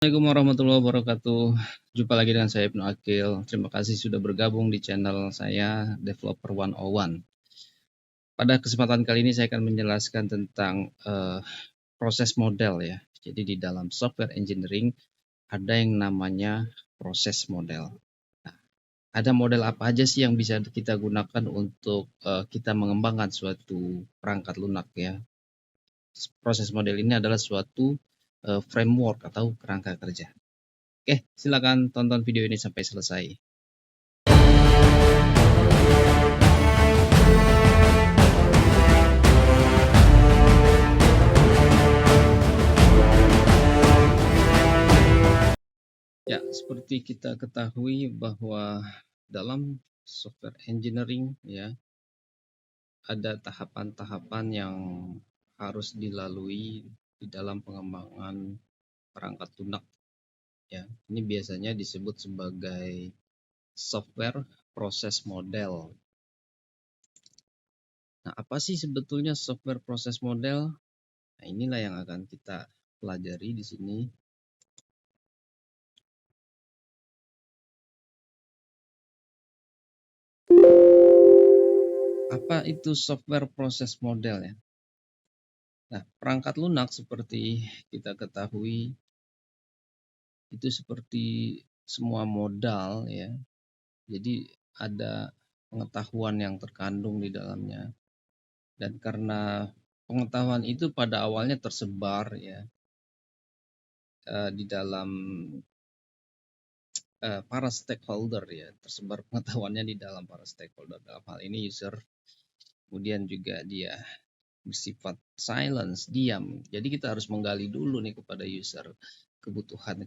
Assalamualaikum warahmatullahi wabarakatuh. Jumpa lagi dengan saya Ibnu Akil. Terima kasih sudah bergabung di channel saya Developer 101. Pada kesempatan kali ini saya akan menjelaskan tentang proses model ya. Jadi di dalam software engineering ada yang namanya proses model. Nah, ada model apa aja sih yang bisa kita gunakan untuk kita mengembangkan suatu perangkat lunak ya. Proses model ini adalah suatu framework atau kerangka kerja. Oke, silakan tonton video ini sampai selesai. Ya, seperti kita ketahui bahwa dalam software engineering ya ada tahapan-tahapan yang harus dilalui di dalam pengembangan perangkat lunak ya. Ini biasanya disebut sebagai software proses model. Nah, apa sih sebetulnya software proses model? Nah, inilah yang akan kita pelajari di sini. Apa itu software proses model ya? Nah, perangkat lunak seperti kita ketahui itu seperti semua modal ya. Jadi ada pengetahuan yang terkandung di dalamnya. Dan karena pengetahuan itu pada awalnya tersebar ya di dalam para stakeholder ya, tersebar pengetahuannya di dalam para stakeholder. Dalam hal ini user, kemudian juga dia bersifat silence, diam. Jadi kita harus menggali dulu nih kepada user kebutuhan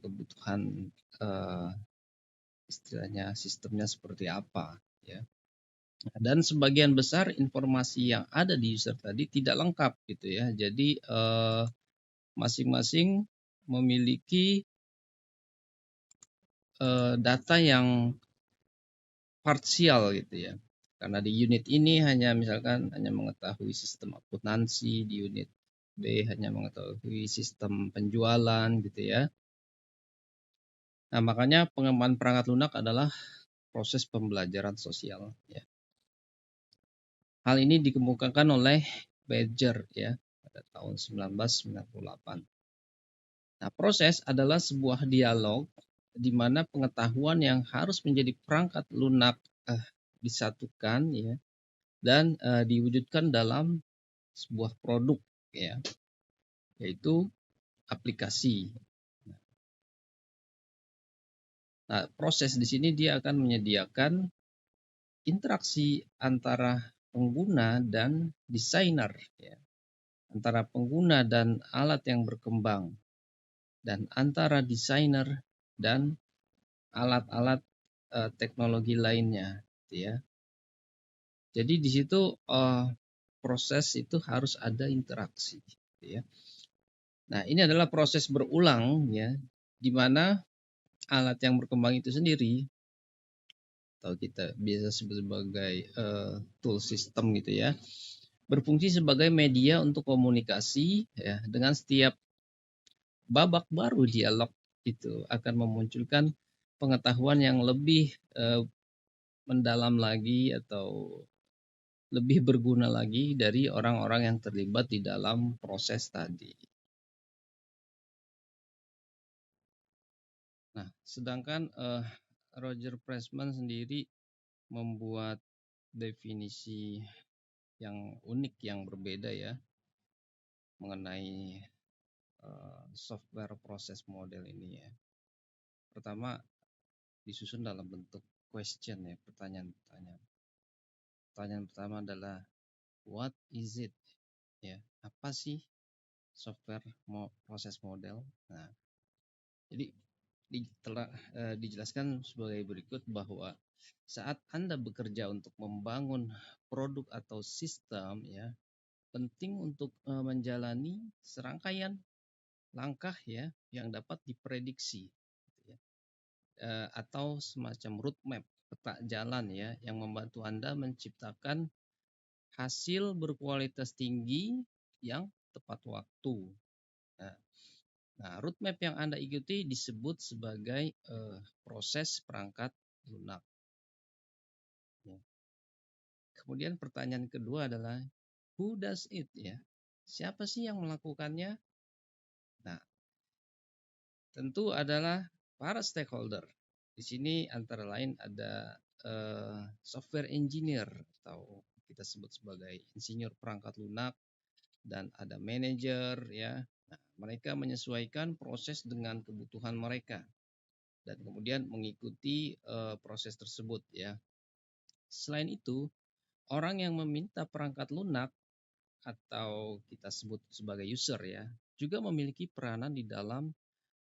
istilahnya sistemnya seperti apa ya. Dan sebagian besar informasi yang ada di user tadi tidak lengkap gitu ya. Jadi masing-masing memiliki data yang parsial gitu ya. Karena di unit ini hanya misalkan hanya mengetahui sistem akuntansi, di unit B hanya mengetahui sistem penjualan gitu ya. Nah, makanya pengembangan perangkat lunak adalah proses pembelajaran sosial ya. Hal ini dikemukakan oleh Badger ya pada tahun 1998. Nah, proses adalah sebuah dialog di mana pengetahuan yang harus menjadi perangkat lunak disatukan ya dan diwujudkan dalam sebuah produk ya, yaitu aplikasi. Nah, proses di sini dia akan menyediakan interaksi antara pengguna dan desainer ya, antara pengguna dan alat yang berkembang, dan antara desainer dan alat-alat teknologi lainnya gitu ya. Jadi di situ proses itu harus ada interaksi gitu ya. Nah, ini adalah proses berulang ya, di mana alat yang berkembang itu sendiri atau kita biasa sebut sebagai tool system gitu ya, berfungsi sebagai media untuk komunikasi ya, dengan setiap babak baru dialog itu akan memunculkan pengetahuan yang lebih mendalam lagi atau lebih berguna lagi dari orang-orang yang terlibat di dalam proses tadi. Nah, sedangkan Roger Pressman sendiri membuat definisi yang unik, yang berbeda ya, mengenai software proses model ini ya. Pertama, disusun dalam bentuk question ya, pertanyaan-pertanyaan. Pertanyaan pertama adalah what is it? Ya, apa sih software proses model? Nah, jadi telah dijelaskan sebagai berikut bahwa saat Anda bekerja untuk membangun produk atau sistem ya, penting untuk menjalani serangkaian langkah ya yang dapat diprediksi gitu ya. Atau semacam roadmap, peta jalan ya, yang membantu Anda menciptakan hasil berkualitas tinggi yang tepat waktu. Nah, Nah, roadmap yang Anda ikuti disebut sebagai proses perangkat lunak. Ya. Kemudian pertanyaan kedua adalah who does it, ya? Siapa sih yang melakukannya? Nah, tentu adalah para stakeholder. Di sini antara lain ada software engineer atau kita sebut sebagai insinyur perangkat lunak, dan ada manajer, ya. Nah, mereka menyesuaikan proses dengan kebutuhan mereka dan kemudian mengikuti proses tersebut, ya. Selain itu, orang yang meminta perangkat lunak atau kita sebut sebagai user, ya, juga memiliki peranan di dalam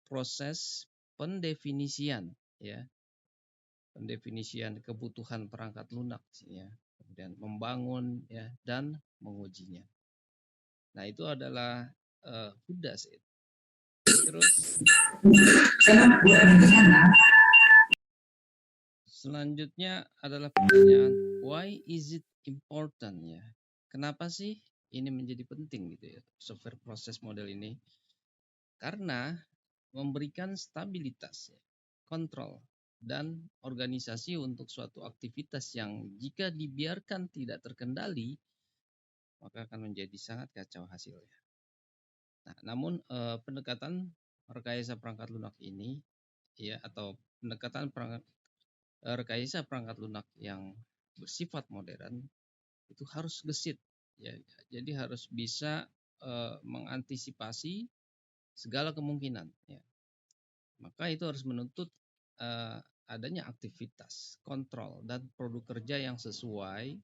proses pendefinisian, ya, pendefinisian kebutuhan perangkat lunak, ya, kemudian membangun, ya, dan mengujinya. Nah, itu adalah who does it. Terus selanjutnya adalah pertanyaan why is it important, ya. Kenapa sih ini menjadi penting gitu ya, software proses model ini? Karena memberikan stabilitas, ya, kontrol dan organisasi untuk suatu aktivitas yang jika dibiarkan tidak terkendali maka akan menjadi sangat kacau hasilnya. Nah, namun pendekatan rekayasa perangkat lunak ini, ya, atau pendekatan rekayasa perangkat lunak yang bersifat modern itu harus gesit, ya. Jadi harus bisa mengantisipasi segala kemungkinan, ya. Maka itu harus menuntut adanya aktivitas, kontrol dan produk kerja yang sesuai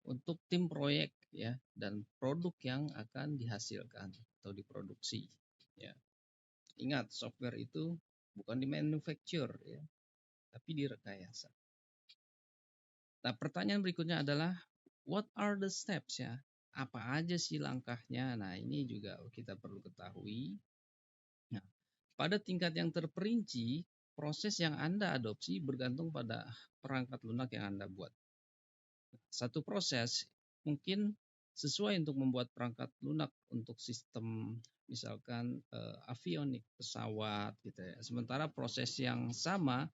untuk tim proyek, ya, dan produk yang akan dihasilkan atau diproduksi, ya. Ingat, software itu bukan di manufacture, ya, tapi direkayasa. Nah, pertanyaan berikutnya adalah what are the steps, ya? Apa aja sih langkahnya? Nah, ini juga kita perlu ketahui. Nah, pada tingkat yang terperinci, proses yang Anda adopsi bergantung pada perangkat lunak yang Anda buat. Satu proses mungkin sesuai untuk membuat perangkat lunak untuk sistem misalkan avionik pesawat gitu ya. Sementara proses yang sama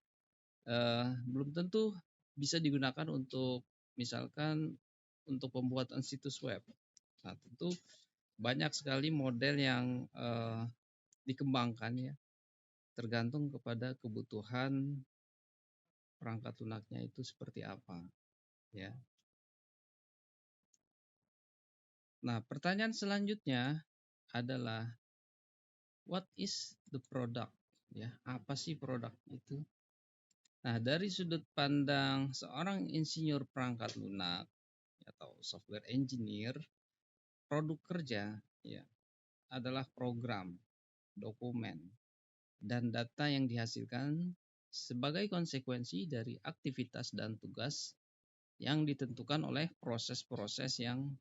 belum tentu bisa digunakan untuk misalkan untuk pembuatan situs web. Nah, tentu banyak sekali model yang dikembangkan, ya, tergantung kepada kebutuhan perangkat lunaknya itu seperti apa, ya. Nah, pertanyaan selanjutnya adalah what is the product, ya? Apa sih produk itu? Nah, dari sudut pandang seorang insinyur perangkat lunak atau software engineer, produk kerja, ya, adalah program, dokumen, dan data yang dihasilkan sebagai konsekuensi dari aktivitas dan tugas yang ditentukan oleh proses-proses yang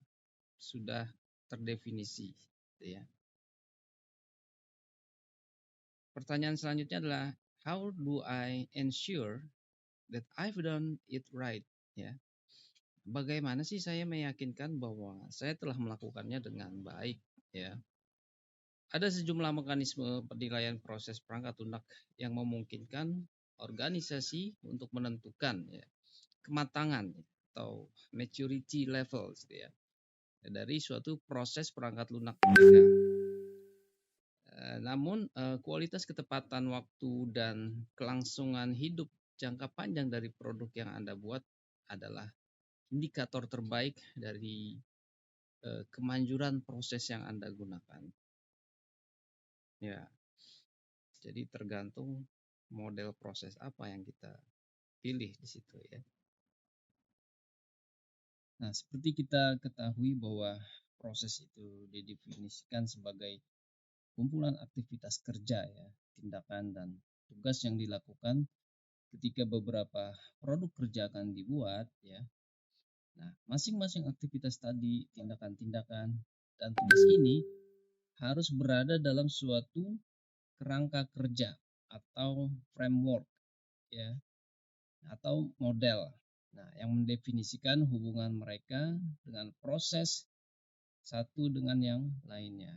sudah terdefinisi, gitu ya. Pertanyaan selanjutnya adalah how do I ensure that I've done it right, ya. Bagaimana sih saya meyakinkan bahwa saya telah melakukannya dengan baik, ya. Ada sejumlah mekanisme penilaian proses perangkat lunak yang memungkinkan organisasi untuk menentukan, ya, kematangan atau maturity level, gitu ya, dari suatu proses perangkat lunak mereka. Namun kualitas ketepatan waktu dan kelangsungan hidup jangka panjang dari produk yang Anda buat adalah indikator terbaik dari kemanjuran proses yang Anda gunakan. Ya, jadi tergantung model proses apa yang kita pilih di situ, ya. Nah, seperti kita ketahui bahwa proses itu didefinisikan sebagai kumpulan aktivitas kerja, ya, tindakan dan tugas yang dilakukan ketika beberapa produk kerja akan dibuat, ya. Nah, masing-masing aktivitas tadi, tindakan-tindakan dan tugas ini harus berada dalam suatu kerangka kerja atau framework, ya, atau model. Nah, yang mendefinisikan hubungan mereka dengan proses satu dengan yang lainnya.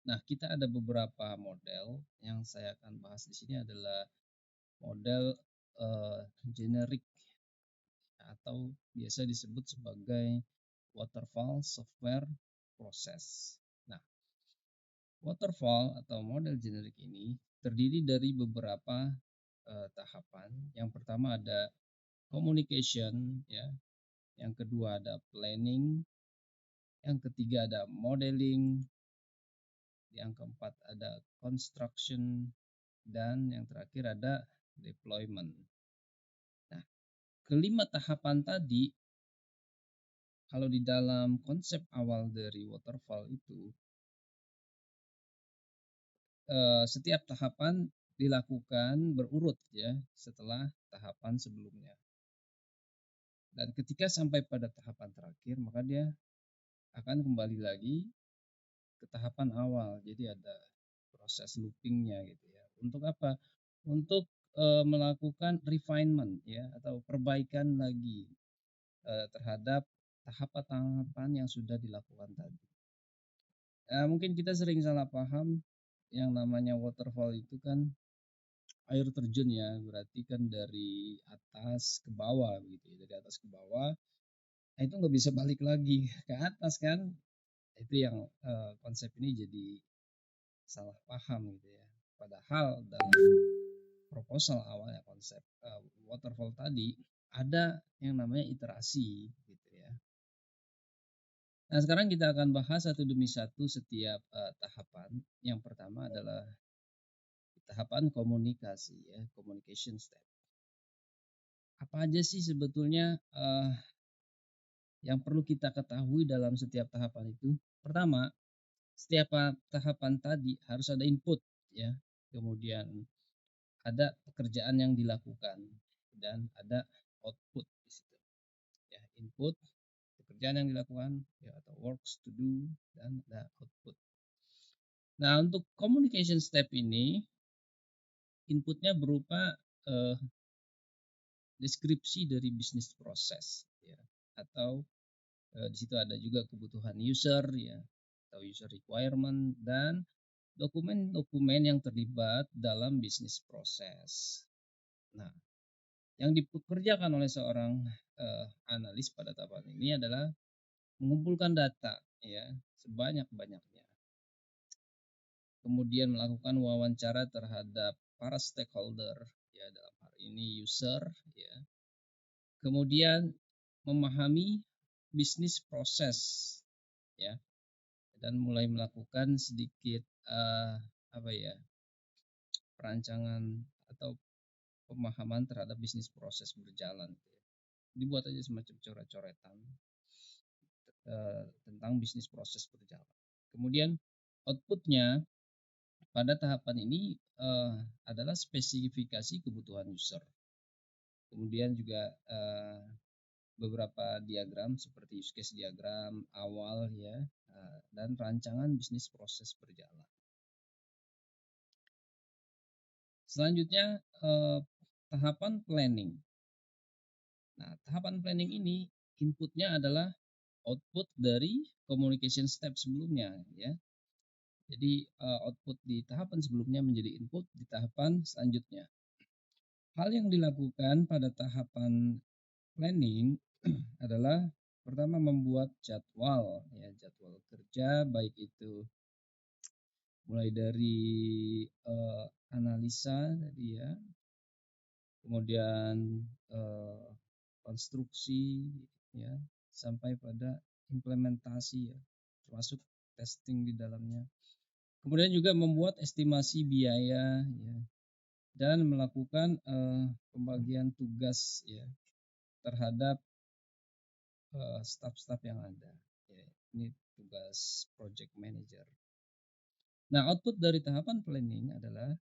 Nah, kita ada beberapa model yang saya akan bahas di sini adalah model generik atau biasa disebut sebagai waterfall software process. Nah, waterfall atau model generik ini terdiri dari beberapa tahapan. Yang pertama ada communication, ya. Yang kedua ada planning, yang ketiga ada modeling, yang keempat ada construction, dan yang terakhir ada deployment. Nah, kelima tahapan tadi, kalau di dalam konsep awal dari waterfall itu, setiap tahapan dilakukan berurut ya setelah tahapan sebelumnya. Dan ketika sampai pada tahapan terakhir, maka dia akan kembali lagi ke tahapan awal. Jadi ada proses loopingnya gitu ya. Untuk apa? Untuk melakukan refinement ya atau perbaikan lagi terhadap tahapan-tahapan yang sudah dilakukan tadi. Mungkin kita sering salah paham yang namanya waterfall itu kan air terjun ya, berarti kan dari atas ke bawah gitu ya, dari atas ke bawah. Nah, itu nggak bisa balik lagi ke atas kan? Itu yang konsep ini jadi salah paham gitu ya. Padahal dalam proposal awalnya konsep waterfall tadi ada yang namanya iterasi gitu ya. Nah, sekarang kita akan bahas satu demi satu setiap tahapan. Yang pertama adalah tahapan komunikasi ya, communication step. Apa aja sih sebetulnya yang perlu kita ketahui dalam setiap tahapan itu? Pertama, setiap tahapan tadi harus ada input ya. Kemudian ada pekerjaan yang dilakukan dan ada output di situ. Ya, input, pekerjaan yang dilakukan ya atau works to do, dan ada output. Nah, untuk communication step ini inputnya berupa deskripsi dari bisnis proses ya atau di situ ada juga kebutuhan user ya atau user requirement dan dokumen-dokumen yang terlibat dalam bisnis proses. Nah, yang dipekerjakan oleh seorang analis pada tahapan ini adalah mengumpulkan data ya sebanyak-banyaknya. Kemudian melakukan wawancara terhadap para stakeholder ya dalam hal ini user ya. Kemudian memahami bisnis proses ya dan mulai melakukan sedikit apa ya perancangan atau pemahaman terhadap bisnis proses berjalan. Dibuat aja semacam coret-coretan tentang bisnis proses berjalan. Kemudian outputnya pada tahapan ini adalah spesifikasi kebutuhan user. Kemudian juga beberapa diagram seperti use case diagram awal ya dan rancangan bisnis proses berjalan. Selanjutnya tahapan planning. Nah, tahapan planning ini inputnya adalah output dari communication step sebelumnya ya. Jadi output di tahapan sebelumnya menjadi input di tahapan selanjutnya. Hal yang dilakukan pada tahapan planning adalah pertama membuat jadwal ya, jadwal kerja baik itu mulai dari analisa tadi ya, kemudian konstruksi ya sampai pada implementasi ya termasuk testing di dalamnya. Kemudian juga membuat estimasi biaya ya dan melakukan pembagian tugas ya terhadap staf-staf yang ada. Ya, ini tugas project manager. Nah, output dari tahapan planning adalah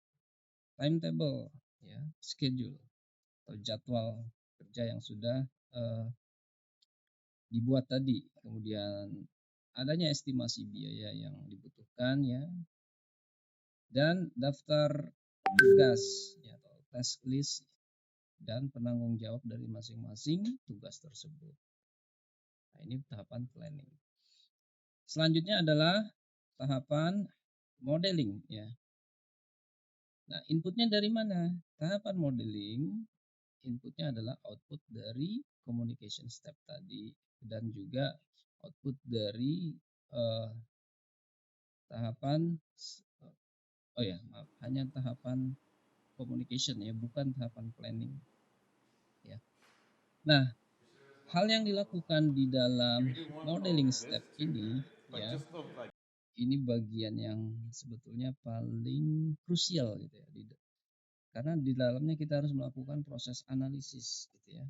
timetable ya, schedule atau jadwal kerja yang sudah dibuat tadi. Kemudian adanya estimasi biaya yang dibutuhkan ya. Dan daftar tugas ya, atau task list dan penanggung jawab dari masing-masing tugas tersebut. Nah, ini tahapan planning. Selanjutnya adalah tahapan modeling ya. Nah, inputnya dari mana? Tahapan modeling inputnya adalah output dari communication step tadi dan juga output dari eh, tahapan oh ya maaf, hanya tahapan communication ya, bukan tahapan planning ya. Nah, hal yang dilakukan di dalam You do one modeling over this step too, ini like ya, just the like. ini bagian yang sebetulnya paling krusial gitu ya. Karena di dalamnya kita harus melakukan proses analisis gitu ya.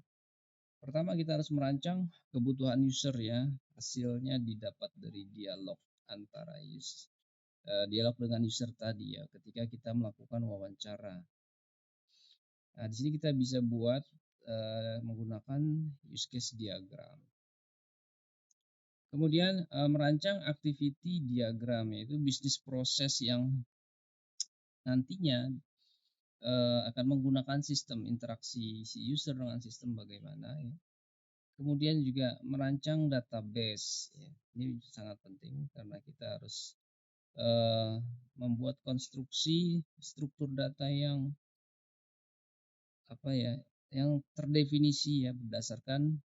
Pertama kita harus merancang kebutuhan user ya. Hasilnya didapat dari dialog antara dialog dengan user tadi ya ketika kita melakukan wawancara. Nah, di sini kita bisa buat menggunakan use case diagram. Kemudian merancang activity diagram yaitu bisnis proses yang nantinya akan menggunakan sistem interaksi si user dengan sistem bagaimana ya. Kemudian juga merancang database ya. Ini sangat penting karena kita harus membuat konstruksi struktur data yang apa ya, yang terdefinisi ya berdasarkan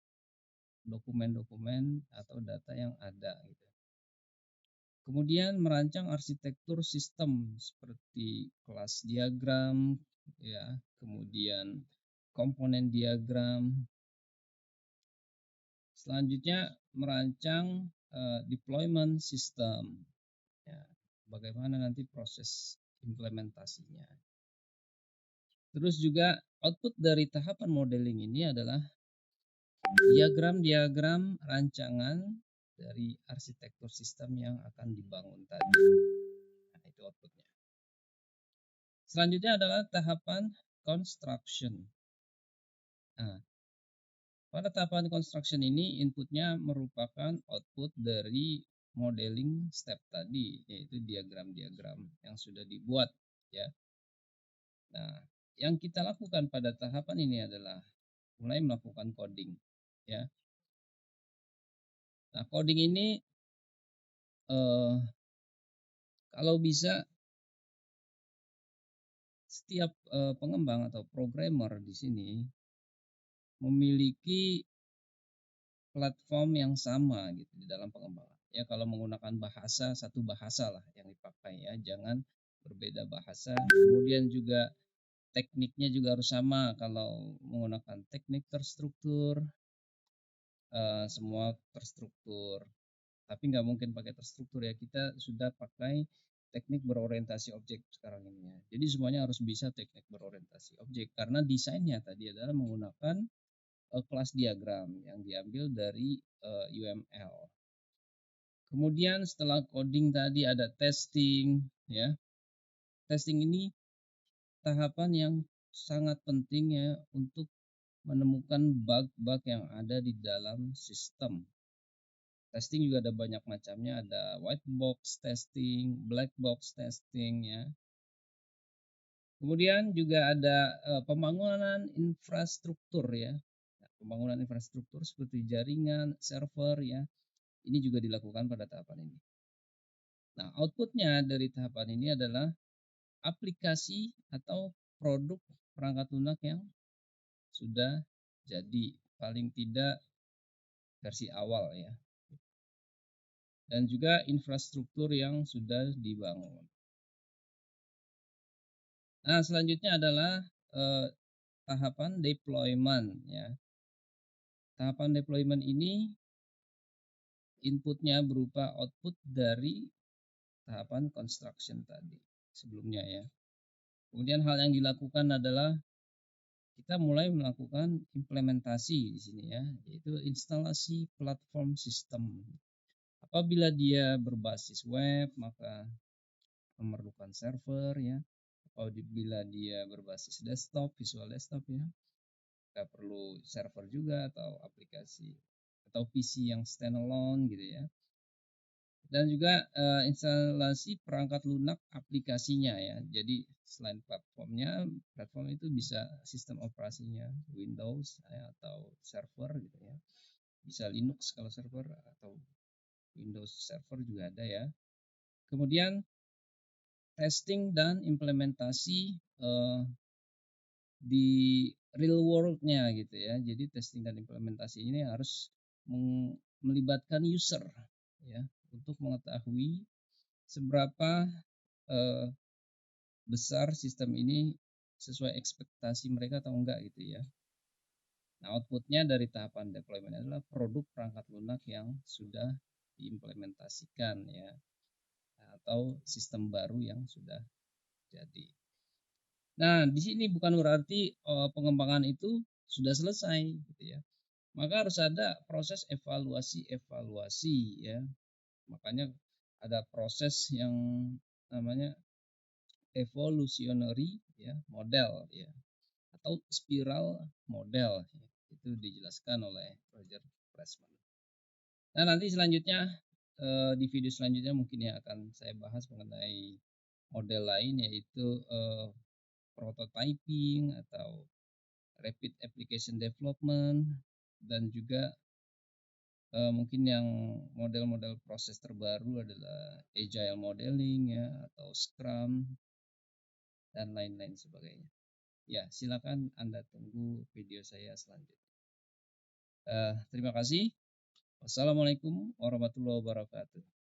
dokumen-dokumen atau data yang ada gitu. Kemudian merancang arsitektur sistem seperti kelas diagram ya, kemudian komponen diagram. Selanjutnya merancang deployment system ya, bagaimana nanti proses implementasinya. Terus juga output dari tahapan modeling ini adalah diagram-diagram rancangan dari arsitektur sistem yang akan dibangun tadi. Nah, itu outputnya. Selanjutnya adalah tahapan construction. Nah, pada tahapan construction ini inputnya merupakan output dari modeling step tadi, yaitu diagram-diagram yang sudah dibuat ya. Nah, yang kita lakukan pada tahapan ini adalah mulai melakukan coding ya. Nah, coding ini kalau bisa setiap pengembang atau programmer di sini memiliki platform yang sama gitu di dalam pengembangan. Ya kalau menggunakan bahasa satu bahasa lah yang dipakai ya, jangan berbeda bahasa. Kemudian juga tekniknya juga harus sama. Kalau menggunakan teknik terstruktur, semua terstruktur. Tapi nggak mungkin pakai terstruktur ya. Kita sudah pakai teknik berorientasi objek sekarang ini ya. Jadi semuanya harus bisa teknik berorientasi objek karena desainnya tadi adalah menggunakan kelas diagram yang diambil dari UML. Kemudian setelah coding tadi ada testing ya. Testing ini tahapan yang sangat penting ya untuk menemukan bug-bug yang ada di dalam sistem. Testing juga ada banyak macamnya, ada white box testing, black box testing ya. Kemudian juga ada pembangunan infrastruktur ya. Nah, pembangunan infrastruktur seperti jaringan, server ya. Ini juga dilakukan pada tahapan ini. Nah, outputnya dari tahapan ini adalah aplikasi atau produk perangkat lunak yang sudah jadi, paling tidak versi awal ya. Dan juga infrastruktur yang sudah dibangun. Nah, selanjutnya adalah tahapan deployment ya. Tahapan deployment ini inputnya berupa output dari tahapan construction tadi sebelumnya ya. Kemudian hal yang dilakukan adalah kita mulai melakukan implementasi di sini ya, yaitu instalasi platform sistem. Apabila dia berbasis web, maka memerlukan server ya. Apabila dia berbasis desktop, visual desktop ya, kita perlu server juga atau aplikasi atau PC yang standalone gitu ya. Dan juga instalasi perangkat lunak aplikasinya ya. Jadi selain platformnya, platform itu bisa sistem operasinya Windows ya, atau server gitu ya. Bisa Linux kalau server atau Windows server juga ada ya. Kemudian testing dan implementasi di real world-nya gitu ya. Jadi testing dan implementasi ini harus melibatkan user ya untuk mengetahui seberapa eh, besar sistem ini sesuai ekspektasi mereka atau enggak gitu ya. Nah, outputnya dari tahapan deployment adalah produk perangkat lunak yang sudah diimplementasikan ya, atau sistem baru yang sudah jadi. Nah, di sini bukan berarti pengembangan itu sudah selesai gitu ya. Maka harus ada proses evaluasi ya. Makanya ada proses yang namanya evolutionary ya, model ya, atau spiral model ya. Itu dijelaskan oleh Roger Pressman. Nah, nanti selanjutnya di video selanjutnya mungkin ya akan saya bahas mengenai model lain, yaitu prototyping atau rapid application development, dan juga mungkin yang model-model proses terbaru adalah agile modeling ya, atau Scrum dan lain-lain sebagainya. Ya, silakan Anda tunggu video saya selanjutnya. Terima kasih. Wassalamualaikum warahmatullahi wabarakatuh.